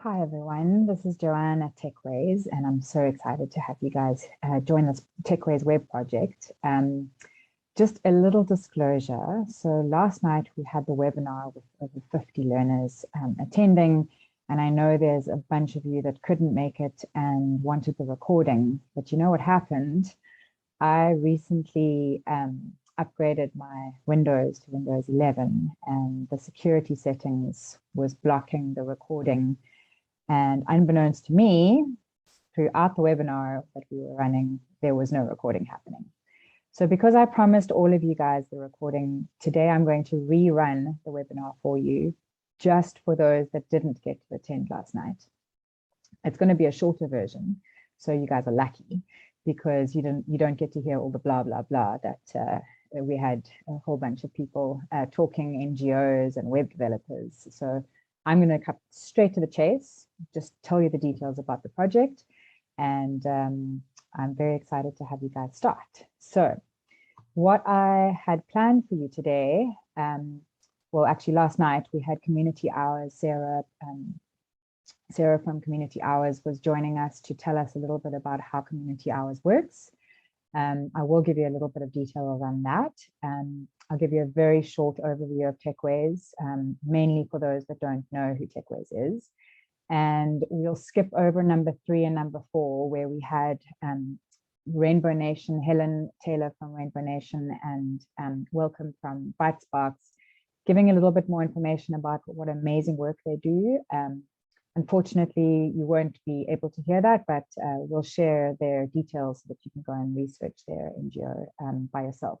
Hi everyone, this is Joanne at TechWays, and I'm so excited to have you guys join this TechWays web project. Just a little disclosure. So last night we had the webinar with over 50 learners attending, and I know there's a bunch of you that couldn't make it and wanted the recording, but you know what happened? I recently upgraded my Windows to Windows 11, and the security settings was blocking the recording. And unbeknownst to me, throughout the webinar that we were running, there was no recording happening. So because I promised all of you guys the recording, today I'm going to rerun the webinar for you, just for those that didn't get to attend last night. It's going to be a shorter version, so you guys are lucky because you don't get to hear all the blah, blah, blah that we had a whole bunch of people talking, NGOs and web developers. So I'm going to cut straight to the chase, just tell you the details about the project, and I'm very excited to have you guys start. So what I had planned for you today, well, actually last night we had community hours. Sarah from Community Hours was joining us to tell us a little bit about how Community Hours works. I will give you a little bit of detail around that. I'll give you a very short overview of TechWays, mainly for those that don't know who TechWays is. And we'll skip over number 3 and number 4, where we had Rainbow Nation, Helen Taylor from Rainbow Nation, and Welcome from ByteSparks, giving a little bit more information about what amazing work they do. Unfortunately, you won't be able to hear that, but we'll share their details so that you can go and research their NGO by yourself.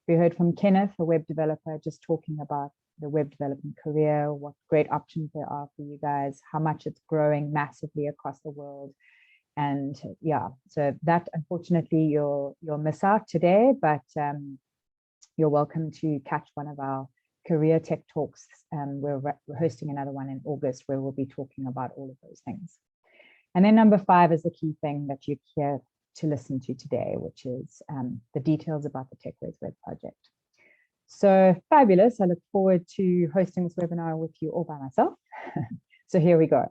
We heard from Kenneth, a web developer, just talking about the web development career, what great options there are for you guys, how much it's growing massively across the world. And yeah, so that unfortunately you'll miss out today, but you're welcome to catch one of our career tech talks. We're hosting another one in August where we'll be talking about all of those things. And then number 5 is the key thing that you're here to listen to today, which is the details about the TechWays web project. So fabulous. I look forward to hosting this webinar with you all by myself. So here we go.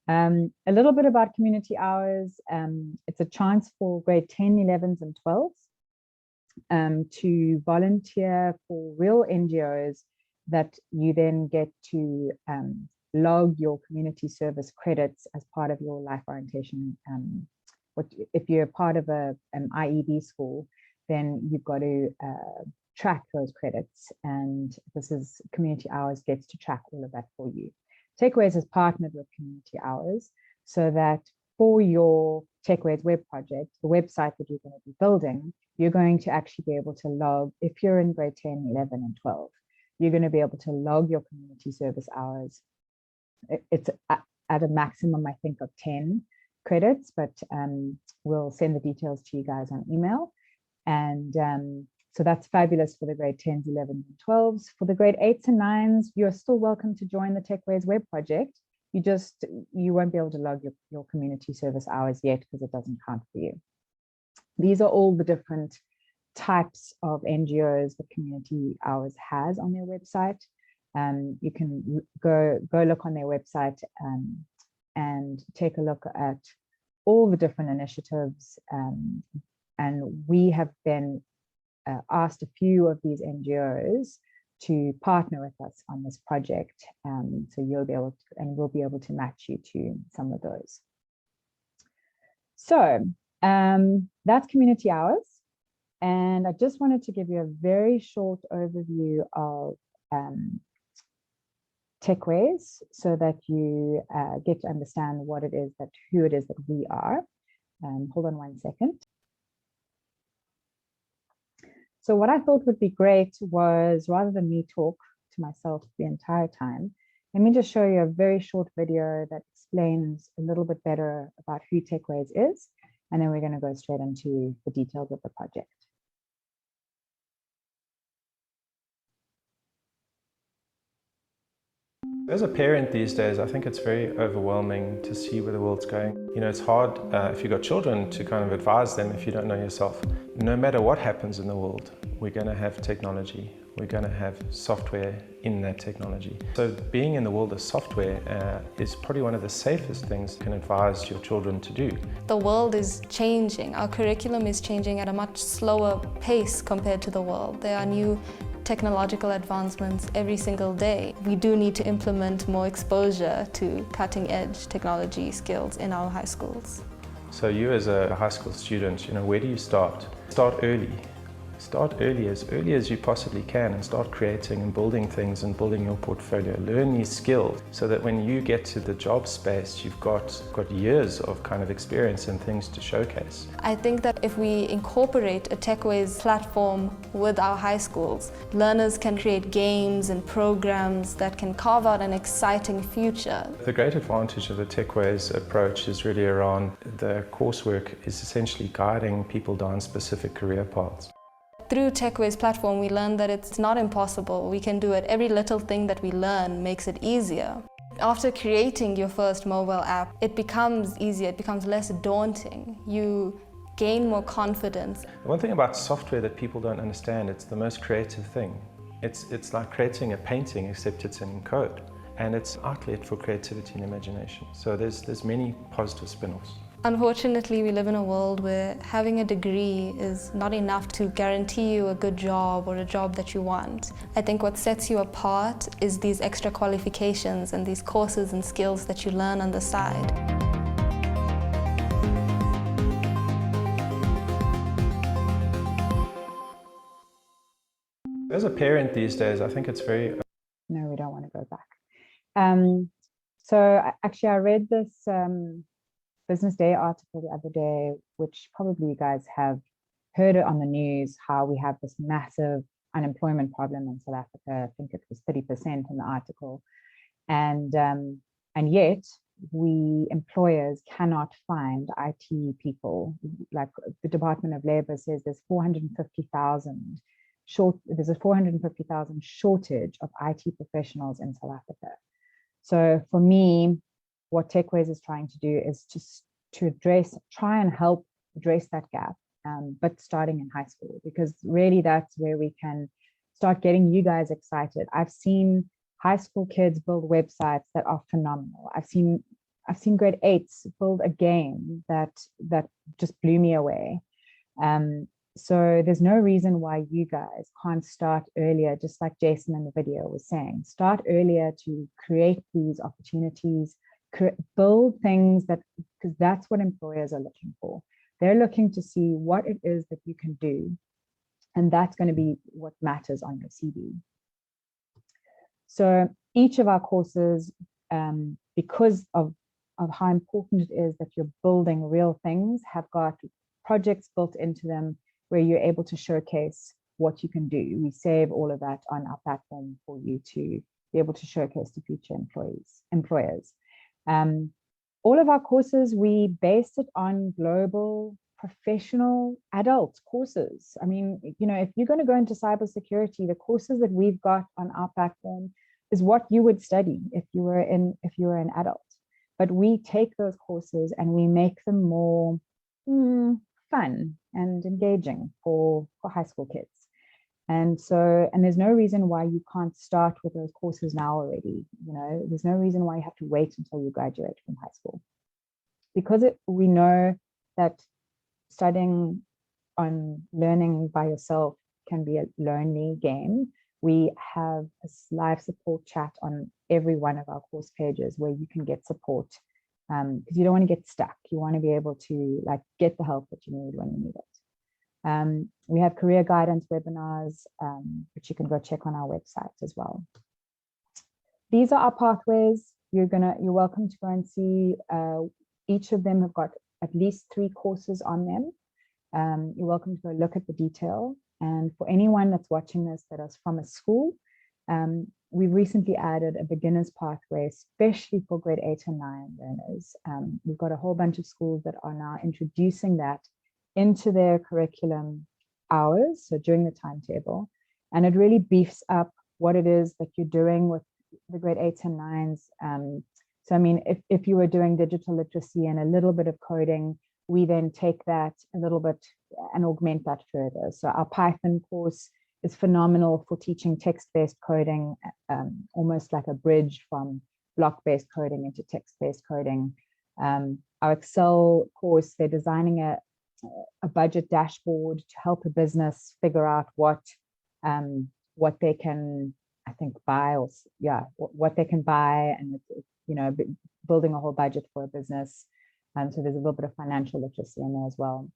A little bit about community hours. It's a chance for grade 10, 11s and 12s to volunteer for real NGOs that you then get to log your community service credits as part of your life orientation. If you're part of an IEB school, then you've got to track those credits, and this is Community Hours gets to track all of that for you. TechWays has partnered with Community Hours so that for your TechWays web project, the website that you're going to be building, you're going to actually be able to log, if you're in grade 10, 11, and 12, you're going to be able to log your community service hours. It's at a maximum, I think, of 10 credits, but we'll send the details to you guys on email. And so that's fabulous for the grade 10s, 11s, and 12s. For the grade 8s and 9s, you're still welcome to join the TechWays web project. You won't be able to log your community service hours yet because it doesn't count for you. These are all the different types of NGOs that Community Hours has on their website. You can go look on their website and take a look at all the different initiatives. And we have been asked a few of these NGOs to partner with us on this project. So you'll be able to, and we'll be able to match you to some of those. So that's Community Hours. And I just wanted to give you a very short overview of TechWays so that you get to understand who it is that we are. Hold on one second. So what I thought would be great was, rather than me talk to myself the entire time, let me just show you a very short video that explains a little bit better about who TechWays is, and then we're going to go straight into the details of the project. As a parent these days, I think it's very overwhelming to see where the world's going. You know, it's hard if you've got children to kind of advise them if you don't know yourself. No matter what happens in the world, we're going to have technology. we're going to have software in that technology. So being in the world of software is probably one of the safest things you can advise your children to do. The world is changing. Our curriculum is changing at a much slower pace compared to the world. There are new technological advancements every single day. We do need to implement more exposure to cutting-edge technology skills in our high schools. So you as a high school student, where do you start? Start early. Start early as you possibly can, and start creating and building things and building your portfolio. Learn these skills so that when you get to the job space, you've got years of kind of experience and things to showcase. I think that if we incorporate a TechWays platform with our high schools, learners can create games and programs that can carve out an exciting future. The great advantage of the TechWays approach is really around the coursework is essentially guiding people down specific career paths. Through TechWays platform, we learn that it's not impossible. We can do it. Every little thing that we learn makes it easier. After creating your first mobile app, it becomes easier, it becomes less daunting. You gain more confidence. One thing about software that people don't understand, it's the most creative thing. It's like creating a painting, except it's in code. And it's an outlet for creativity and imagination. So there's many positive spin-offs. Unfortunately, we live in a world where having a degree is not enough to guarantee you a good job or a job that you want. I think what sets you apart is these extra qualifications and these courses and skills that you learn on the side. As a parent these days, I think it's very... No, we don't want to go back. So actually, I read this Business Day article the other day, which probably you guys have heard it on the news, how we have this massive unemployment problem in South Africa. I think it was 30% in the article. And yet we employers cannot find IT people. Like the Department of Labor says there's 450,000 shortage of IT professionals in South Africa. So for me, what TechWays is trying to do is just to try and help address that gap, but starting in high school, because really that's where we can start getting you guys excited. I've seen high school kids build websites that are phenomenal. I've seen grade 8s build a game that just blew me away. So there's no reason why you guys can't start earlier, just like Jason in the video was saying. Start earlier to create these opportunities, build things because that's what employers are looking for. They're looking to see what it is that you can do, and that's going to be what matters on your CV. So each of our courses, because of how important it is that you're building real things, have got projects built into them where you're able to showcase what you can do. We save all of that on our platform for you to be able to showcase to future employers. All of our courses, we base it on global professional adult courses. I mean, if you're going to go into cybersecurity, the courses that we've got on our platform is what you would study if you were an adult. But we take those courses and we make them more fun and engaging for high school kids. And there's no reason why you can't start with those courses now already. There's no reason why you have to wait until you graduate from high school. Because we know that studying on learning by yourself can be a lonely game. We have a live support chat on every one of our course pages where you can get support, because you don't want to get stuck. You want to be able to get the help that you need when you need it. We have career guidance webinars, which you can go check on our website as well. These are our pathways. You're welcome to go and see. Each of them have got at least 3 courses on them. You're welcome to go look at the detail. And for anyone that's watching this that is from a school, we've recently added a beginner's pathway, especially for grade 8 and 9 learners. We've got a whole bunch of schools that are now introducing that into their curriculum hours, so during the timetable. And it really beefs up what it is that you're doing with the grade 8s and 9s. So I mean, if you were doing digital literacy and a little bit of coding, we then take that a little bit and augment that further. So our Python course is phenomenal for teaching text-based coding, almost like a bridge from block-based coding into text-based coding. Our Excel course, they're designing a budget dashboard to help a business figure out what they can, I think, buy, or what they can buy, and building a whole budget for a business. So there's a little bit of financial literacy in there as well.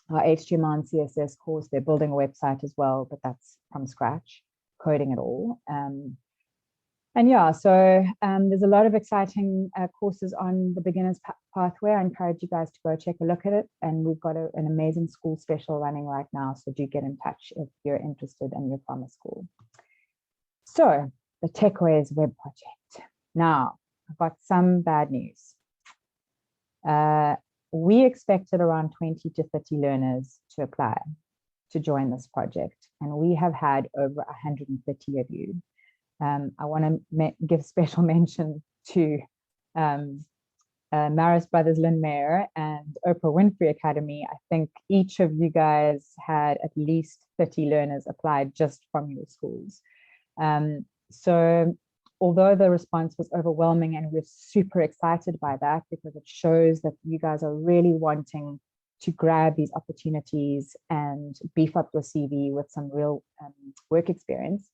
Our HTML and CSS course, they're building a website as well, but that's from scratch, coding it all. And yeah, so there's a lot of exciting courses on the beginner's pathway. I encourage you guys to go check a look at it. And we've got an amazing school special running right now. So do get in touch if you're interested and you're from a school. So the TechWays web project. Now, I've got some bad news. We expected around 20 to 30 learners to apply to join this project. And we have had over 130 of you. I want to give special mention to Maris Brothers Lynn Mayer and Oprah Winfrey Academy. I think each of you guys had at least 30 learners applied just from your schools. So although the response was overwhelming, and we're super excited by that because it shows that you guys are really wanting to grab these opportunities and beef up your CV with some real work experience.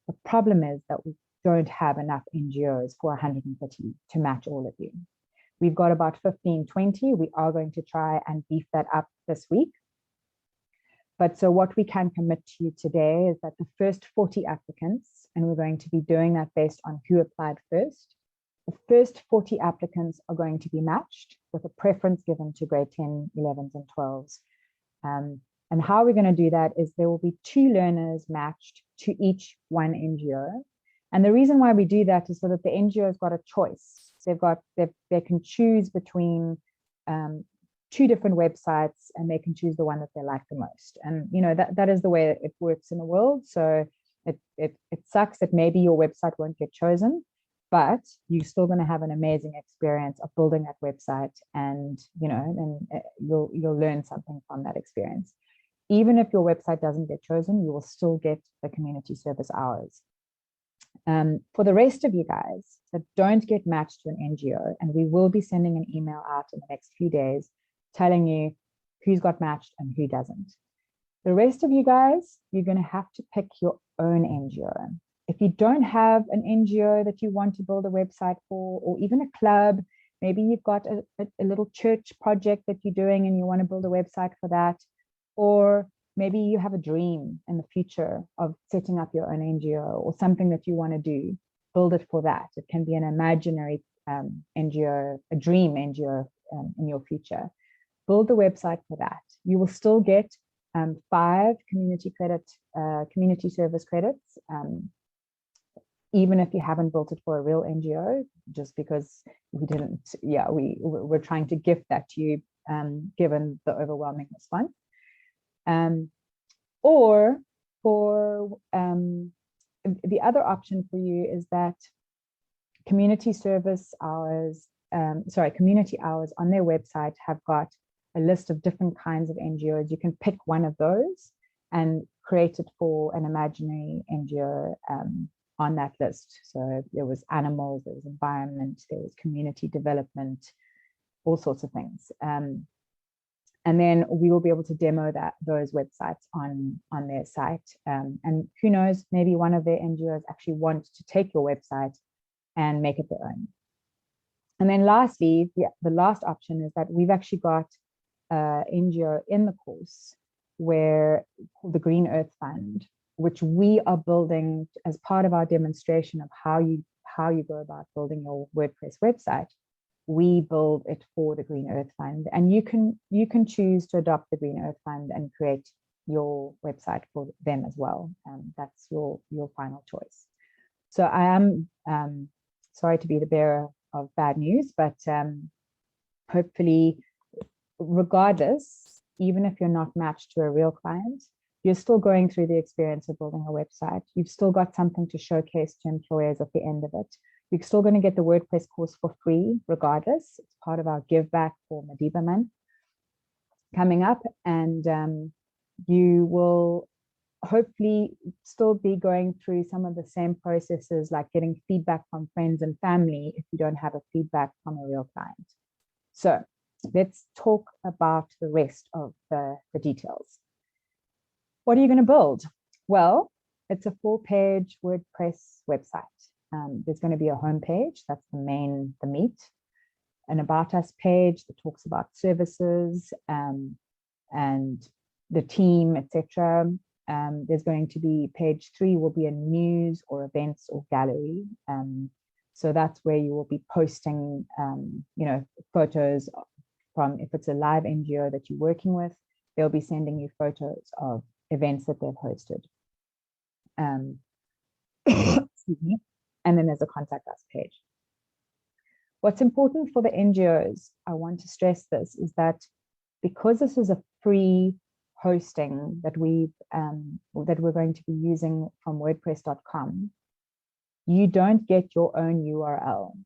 The problem is that we don't have enough NGOs for 130 to match all of you. We've got about 15, 20. We are going to try and beef that up this week. But so what we can commit to you today is that the first 40 applicants, and we're going to be doing that based on who applied first, the first 40 applicants are going to be matched with a preference given to grade 10, 11s, and 12s. And how we're going to do that is there will be 2 learners matched to each one NGO. And the reason why we do that is so that the NGO has got a choice. They can choose between 2 different websites, and they can choose the one that they like the most. And that is the way it works in the world. So it sucks that maybe your website won't get chosen, but you're still going to have an amazing experience of building that website, and you'll learn something from that experience. Even if your website doesn't get chosen, you will still get the community service hours. For the rest of you guys that don't get matched to an NGO, and we will be sending an email out in the next few days telling you who's got matched and who doesn't. The rest of you guys, you're going to have to pick your own NGO. If you don't have an NGO that you want to build a website for, or even a club, maybe you've got a little church project that you're doing and you want to build a website for that, or maybe you have a dream in the future of setting up your own NGO or something that you want to do, build it for that. It can be an imaginary NGO, a dream NGO in your future. Build the website for that. You will still get 5 community service credits, even if you haven't built it for a real NGO, just because we're trying to gift that to you, given the overwhelming response. Or for the other option for you is that community hours on their website have got a list of different kinds of NGOs. You can pick one of those and create it for an imaginary NGO on that list. So there was animals, there was environment, there was community development, all sorts of things. And then we will be able to demo those websites on their site. And who knows, maybe one of their NGOs actually want to take your website and make it their own. And then lastly, the last option is that we've actually got NGO in the course called the Green Earth Fund, which we are building as part of our demonstration of how you go about building your WordPress website. We build it for the Green Earth Fund, and you can choose to adopt the Green Earth Fund and create your website for them as well. That's your final choice. So I am sorry to be the bearer of bad news, but hopefully, regardless, even if you're not matched to a real client, you're still going through the experience of building a website. You've still got something to showcase to employers at the end of it. You're still going to get the WordPress course for free, regardless. It's part of our give back for Madiba month coming up, and you will hopefully still be going through some of the same processes, like getting feedback from friends and family if you don't have a feedback from a real client. So let's talk about the rest of the details. What are you going to build? Well, it's a full-page WordPress website. There's going to be a homepage, that's the meat, an About Us page that talks about services and the team, etc. There's going to be page 3 will be a news or events or gallery. So that's where you will be posting, photos from, if it's a live NGO that you're working with, they'll be sending you photos of events that they've hosted. Excuse me. And then there's a contact us page. What's important for the NGOs, I want to stress this, is that because this is a free hosting that we're going to be using from WordPress.com, you don't get your own URL.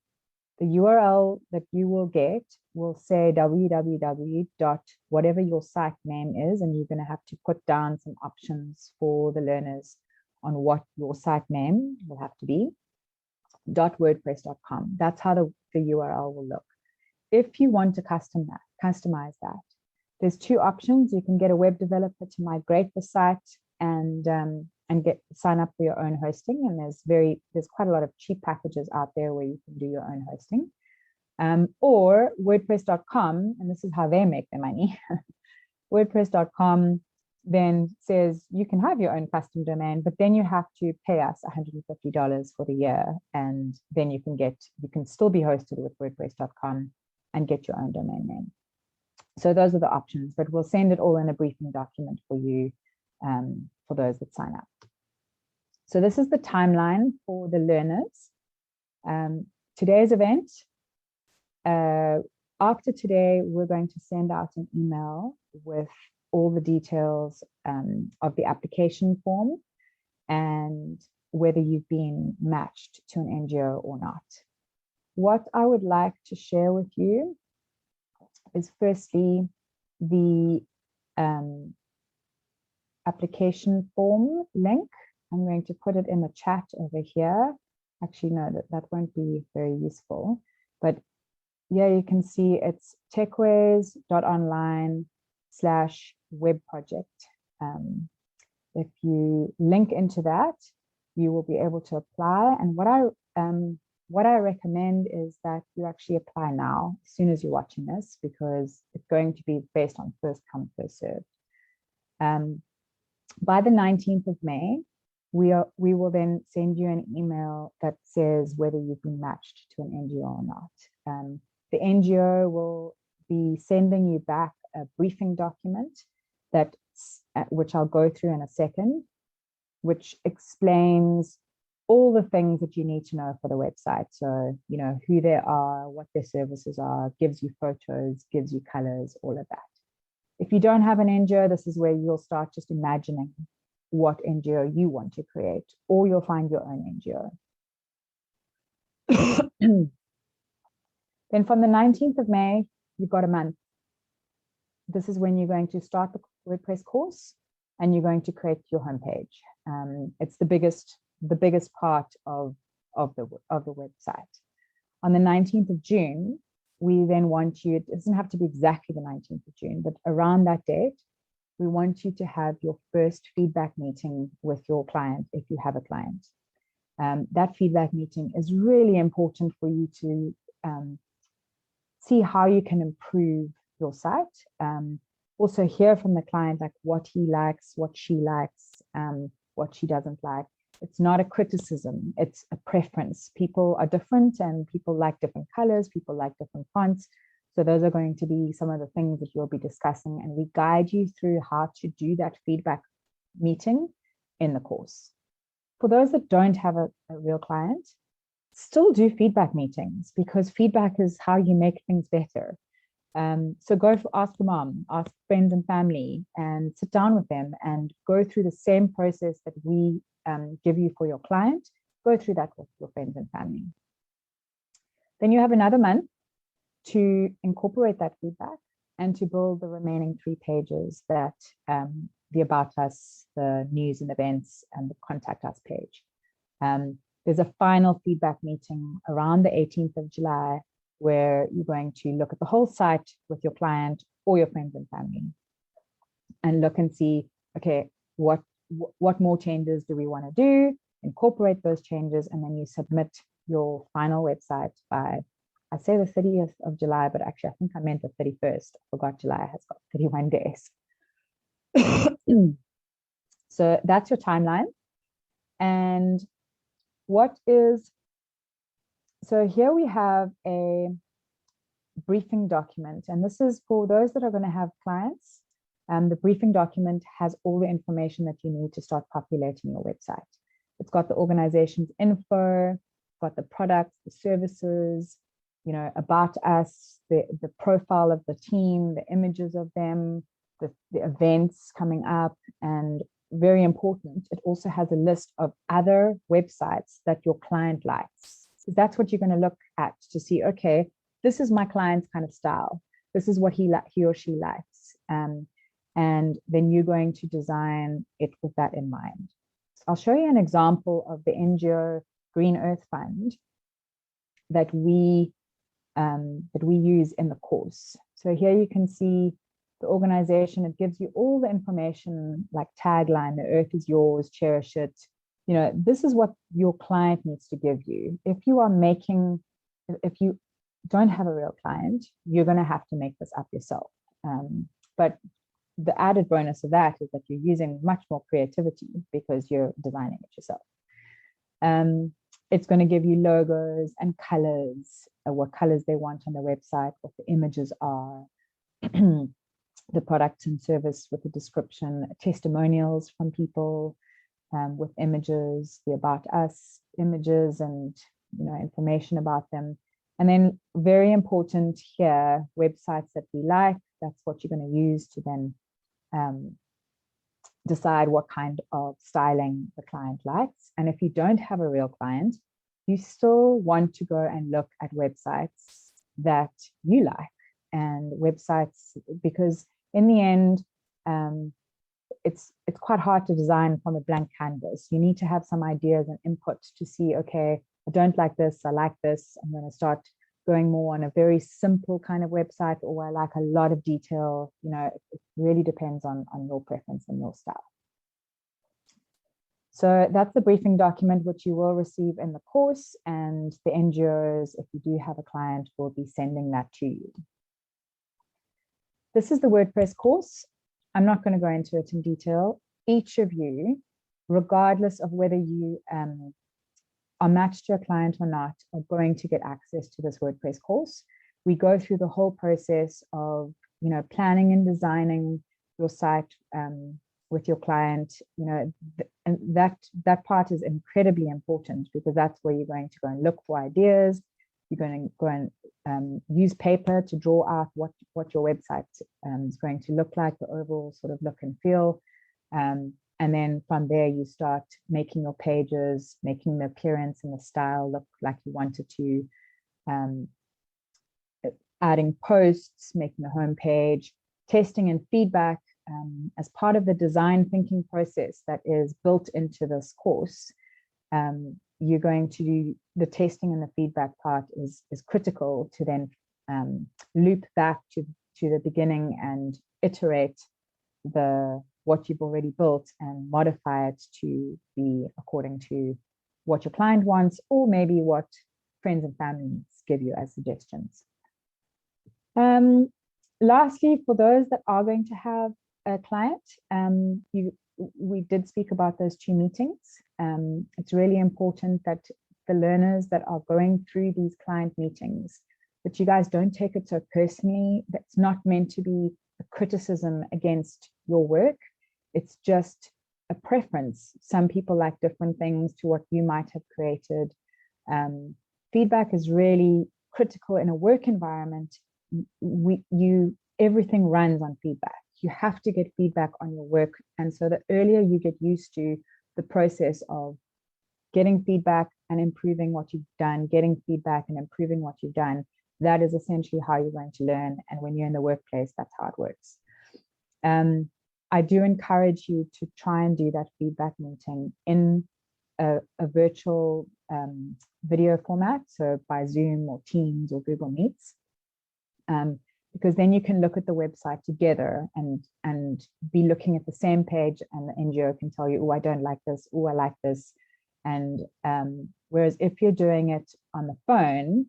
The URL that you will get will say www. whatever your site name is, and you're going to have to put down some options for the learners on what your site name will have to be, .wordpress.com. That's how the URL will look. If you want to customize that, there's 2 options. You can get a web developer to migrate the site and sign up for your own hosting. And there's quite a lot of cheap packages out there where you can do your own hosting. Or WordPress.com, and this is how they make their money. WordPress.com then says you can have your own custom domain, but then you have to pay us $150 for the year, and then you can still be hosted with WordPress.com and get your own domain name. So those are the options, but we'll send it all in a briefing document for you for those that sign up. So this is the timeline for the learners. Today's event, after today, we're going to send out an email with all the details of the application form and whether you've been matched to an NGO or not. What I would like to share with you is firstly the application form link. I'm going to put it in the chat over here. Actually, no, that won't be very useful. But yeah, you can see it's TechWays.Online/web project. If you link into that, you will be able to apply. And what I recommend is that you actually apply now, as soon as you're watching this, because it's going to be based on first come, first served. By the 19th of May, we will then send you an email that says whether you've been matched to an NGO or not. The NGO will be sending you back a briefing document which I'll go through in a second, which explains all the things that you need to know for the website. So, who they are, what their services are, gives you photos, gives you colors, all of that. If you don't have an NGO, this is where you'll start just imagining what NGO you want to create, or you'll find your own NGO. Then from the 19th of May, you've got a month. This is when you're going to start the WordPress course and you're going to create your homepage. It's the biggest part of the website. On the 19th of June, we then want you, it doesn't have to be exactly the 19th of June, but around that date, we want you to have your first feedback meeting with your client, if you have a client. That feedback meeting is really important for you to see how you can improve your site. Also hear from the client, like what he likes, what she likes, what she doesn't like. It's not a criticism, it's a preference. People are different and people like different colors, people like different fonts. So those are going to be some of the things that you'll be discussing, and we guide you through how to do that feedback meeting in the course. For those that don't have a real client, still do feedback meetings, because feedback is how you make things better. So ask your mom, ask friends and family, and sit down with them and go through the same process that we give you for your client. Go through that with your friends and family. Then you have another month to incorporate that feedback. and to build the remaining 3 pages that the About Us, the News and Events, and the Contact Us page. There's a final feedback meeting around the 18th of July where you're going to look at the whole site with your client or your friends and family and look and see, okay, what more changes do we want to do, incorporate those changes, and then you submit your final website by, I say the 30th of July, but actually I think I meant the 31st. I forgot July has got 31 days. So that's your timeline. And so here we have a briefing document, and this is for those that are going to have clients. The briefing document has all the information that you need to start populating your website. It's got the organization's info, got the products, the services, about us, the profile of the team, the images of them, the events coming up, and very important, it also has a list of other websites that your client likes. So that's what you're going to look at to see, okay, this is my client's kind of style. This is what he or she likes. And then you're going to design it with that in mind. So I'll show you an example of the NGO Green Earth Fund that we use in the course. So here you can see the organization. It gives you all the information like tagline, the earth is yours, cherish it. This is what your client needs to give you. If you don't have a real client, you're going to have to make this up yourself. But the added bonus of that is that you're using much more creativity because you're designing it yourself. It's going to give you logos and colors, what colors they want on the website, what the images are, the product and service with the description, testimonials from people with images, the About Us images and information about them. And then very important here, websites that we like, that's what you're going to use to then decide what kind of styling the client likes. And if you don't have a real client, you still want to go and look at websites that you like, and websites, because in the end, it's quite hard to design from a blank canvas. You need to have some ideas and input to see, okay, I don't like this, I like this. I'm going to start going more on a very simple kind of website, or I like a lot of detail. It really depends on your preference and your style. So that's the briefing document, which you will receive in the course, and the NGOs, if you do have a client, will be sending that to you. This is the WordPress course. I'm not going to go into it in detail. Each of you, regardless of whether you are matched to a client or not, are going to get access to this WordPress course. We go through the whole process of, planning and designing your site with your client, and that part is incredibly important, because that's where you're going to go and look for ideas. You're going to go and use paper to draw out what your website is going to look like, the overall sort of look and feel. And then from there, you start making your pages, making the appearance and the style look like you wanted to, adding posts, making the homepage, testing and feedback as part of the design thinking process that is built into this course. You're going to do the testing, and the feedback part is critical to then loop back to the beginning and iterate what you've already built and modify it to be according to what your client wants, or maybe what friends and family give you as suggestions. Lastly, for those that are going to have a client, we did speak about those 2 meetings. It's really important that the learners that are going through these client meetings, that you guys don't take it so personally. That's not meant to be a criticism against your work. It's just a preference. Some people like different things to what you might have created. Feedback is really critical in a work environment. Everything runs on feedback. You have to get feedback on your work. And so the earlier you get used to the process of getting feedback and improving what you've done, getting feedback and improving what you've done, That is essentially how you're going to learn. And when you're in the workplace, that's how it works. I do encourage you to try and do that feedback meeting in a virtual video format, so by Zoom or Teams or Google Meets, because then you can look at the website together and be looking at the same page, and the NGO can tell you, oh, I don't like this, oh, I like this. And whereas if you're doing it on the phone,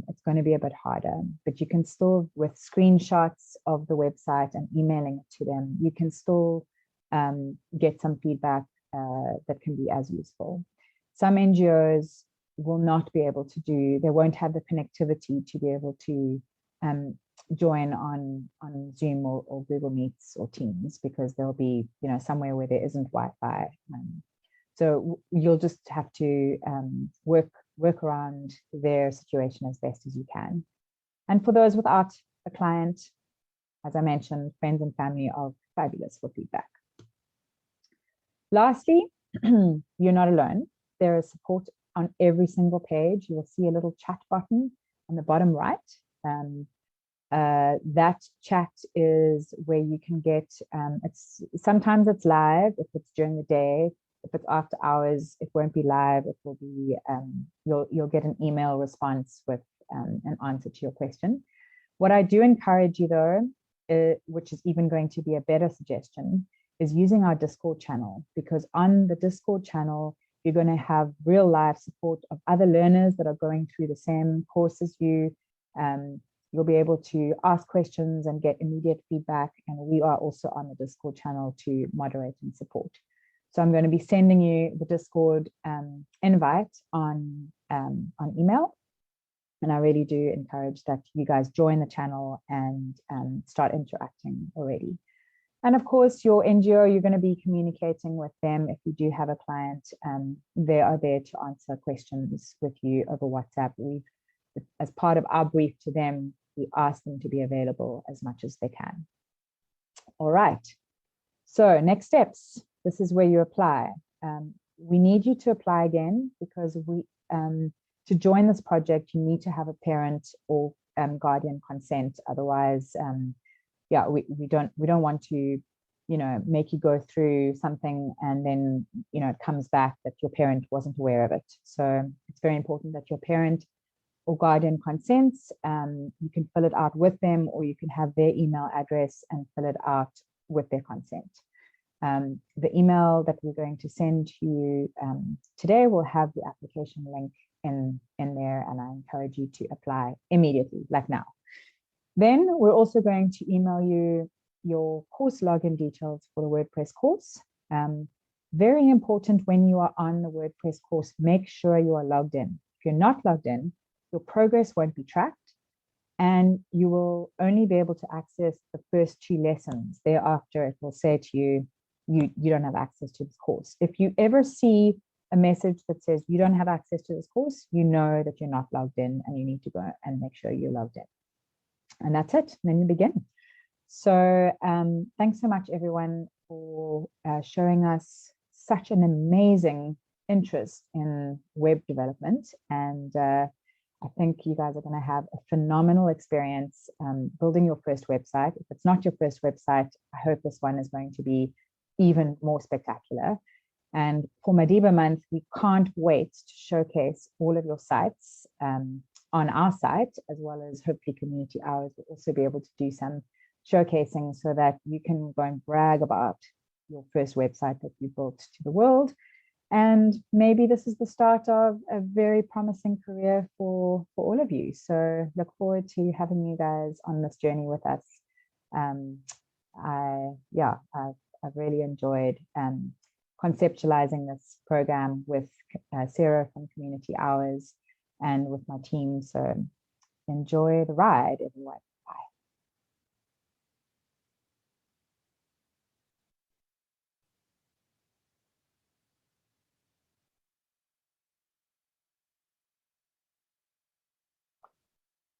it's going to be a bit harder, but you can still, with screenshots of the website and emailing it to them, you can still get some feedback that can be as useful. Some NGOs will not be able to do, they won't have the connectivity to be able to join on Zoom or Google Meets or Teams, because there'll be, somewhere where there isn't Wi-Fi. So you'll just have to work around their situation as best as you can. And for those without a client, as I mentioned, friends and family are fabulous for feedback. Lastly, you're not alone. There is support on every single page. You will see a little chat button on the bottom right. That chat is where you can get, sometimes it's live if it's during the day. If it's after hours, it won't be live. It will be, you'll get an email response with an answer to your question. What I do encourage you though, which is even going to be a better suggestion, is using our Discord channel, because on the Discord channel, you're going to have real life support of other learners that are going through the same course as you. You'll be able to ask questions and get immediate feedback. And we are also on the Discord channel to moderate and support. So I'm going to be sending you the Discord invite on email. And I really do encourage that you guys join the channel and start interacting already. And of course, your NGO, you're going to be communicating with them. If you do have a client, they are there to answer questions with you over WhatsApp. As part of our brief to them, we ask them to be available as much as they can. All right. So next steps. This is where you apply. We need you to apply again, because to join this project, you need to have a parent or guardian consent. Otherwise, yeah, we don't want to, make you go through something and then, it comes back that your parent wasn't aware of it. So it's very important that your parent or guardian consents. You can fill it out with them, or you can have their email address and fill it out with their consent. The email that we're going to send to you today will have the application link in there, and I encourage you to apply immediately, like now. Then we're also going to email you your course login details for the WordPress course. Very important, when you are on the WordPress course, make sure you are logged in. If you're not logged in, your progress won't be tracked, and you will only be able to access the first 2 lessons. Thereafter, it will say to you, you don't have access to this course. If you ever see a message that says you don't have access to this course, you know that you're not logged in, and you need to go and make sure you're logged in. And that's it. Then you begin. So thanks so much, everyone, for showing us such an amazing interest in web development. And I think you guys are going to have a phenomenal experience building your first website. If it's not your first website, I hope this one is going to be even more spectacular. And for Madiba Month, we can't wait to showcase all of your sites on our site, as well as hopefully Community Hours will also be able to do some showcasing, so that you can go and brag about your first website that you built to the world. And maybe this is the start of a very promising career for all of you. So look forward to having you guys on this journey with us. I've really enjoyed conceptualizing this program with Sarah from Community Hours and with my team. So enjoy the ride, everyone.